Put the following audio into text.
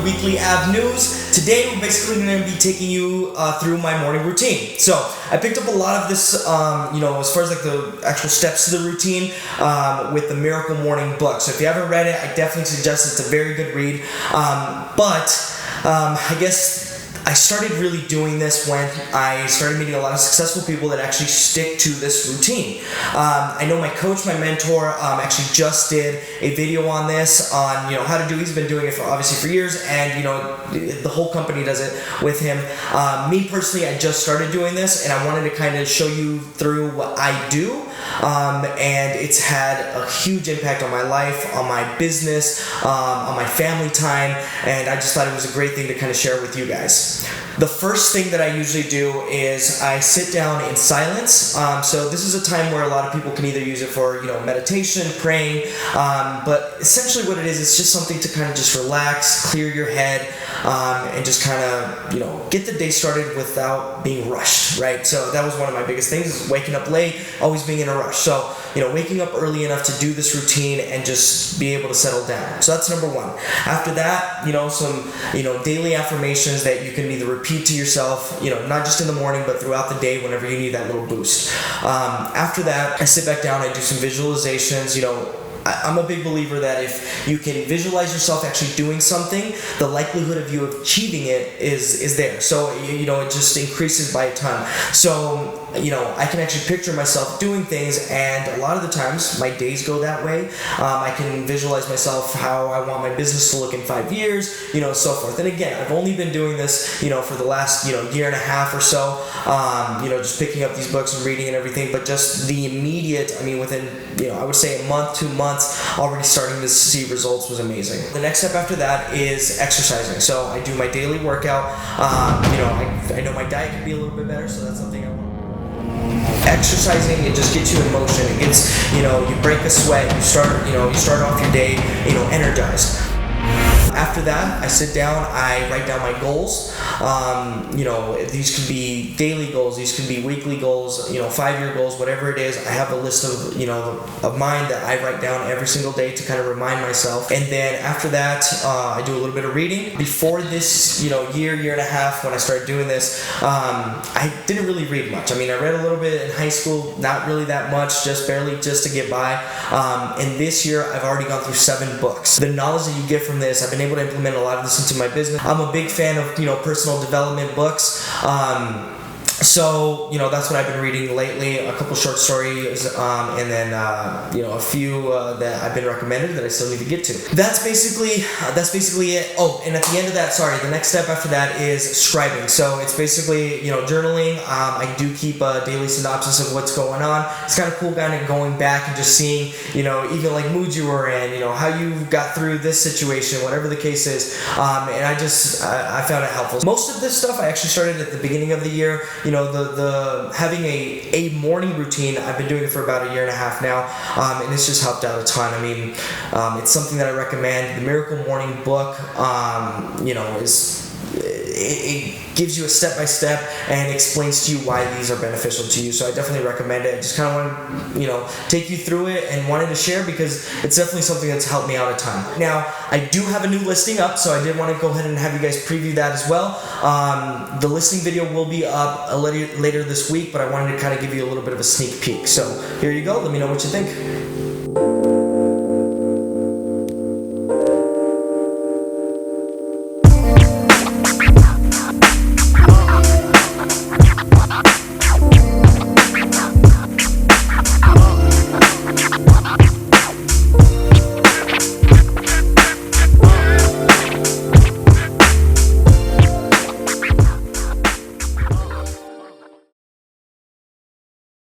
with weekly AveNews. Today we're basically going to be taking you through my morning routine. So I picked up a lot of this, as far as like the actual steps to the routine with the Miracle Morning book. So if you haven't read it, I definitely suggest it. It's a very good read. I guess I started really doing this when I started meeting a lot of successful people that actually stick to this routine. I know my coach, my mentor, actually just did a video on this, on how to do. He's been doing it for obviously for years, and the whole company does it with him. Me personally, I just started doing this, and I wanted to kind of show you through what I do. And it's had a huge impact on my life, on my business, on my family time, and I just thought it was a great thing to kind of share with you guys. The first thing that I usually do is I sit down in silence. So this is a time where a lot of people can either use it for meditation, praying, but essentially what it is, it's just something to kind of just relax, clear your head, and just kind of get the day started without being rushed, right? So that was one of my biggest things, is waking up late, always being in a rush. So waking up early enough to do this routine and just be able to settle down. So that's number one. After that, some daily affirmations that you can either repeat to yourself, not just in the morning, but throughout the day whenever you need that little boost. After that, I sit back down, I do some visualizations. I'm a big believer that if you can visualize yourself actually doing something, the likelihood of you achieving it is there. So, it just increases by a ton. So, I can actually picture myself doing things, and a lot of the times my days go that way. I can visualize myself how I want my business to look in 5 years, so forth. And again, I've only been doing this, for the last, year and a half or so, just picking up these books and reading and everything, but just the immediate, within, I would say a month, 2 months, already starting to see results was amazing. The next step after that is exercising. So I do my daily workout. I know my diet can be a little bit better, so that's something I want. Exercising, it just gets you in motion. It gets, you break a sweat. You start off your day, energized. After that, I sit down, I write down my goals. These could be daily goals, these could be weekly goals, 5-year goals, whatever it is. I have a list of, of mine that I write down every single day to kind of remind myself. And then after that, I do a little bit of reading. Before this, year and a half, when I started doing this, I didn't really read much. I read a little bit in high school, not really that much, just barely just to get by. And this year, I've already gone through 7 books. The knowledge that you get from this, I've been able to implement a lot of this into my business. I'm a big fan of personal development books. So, that's what I've been reading lately, a couple short stories, and then, a few that I've been recommended that I still need to get to. That's basically it. Oh, and at the end of that, the next step after that is scribing. So it's basically, journaling. I do keep a daily synopsis of what's going on. It's kind of cool kind of going back and just seeing, even like moods you were in, how you got through this situation, whatever the case is. And I found it helpful. Most of this stuff I actually started at the beginning of the year. The having a morning routine, I've been doing it for about a year and a half now, and it's just helped out a ton. It's something that I recommend. The Miracle Morning book, it gives you a step-by-step and explains to you why these are beneficial to you. So I definitely recommend it. I just kind of want to, take you through it and wanted to share because it's definitely something that's helped me out a ton. Now, I do have a new listing up, so I did want to go ahead and have you guys preview that as well. The listing video will be up later this week, but I wanted to kind of give you a little bit of a sneak peek. So here you go. Let me know what you think.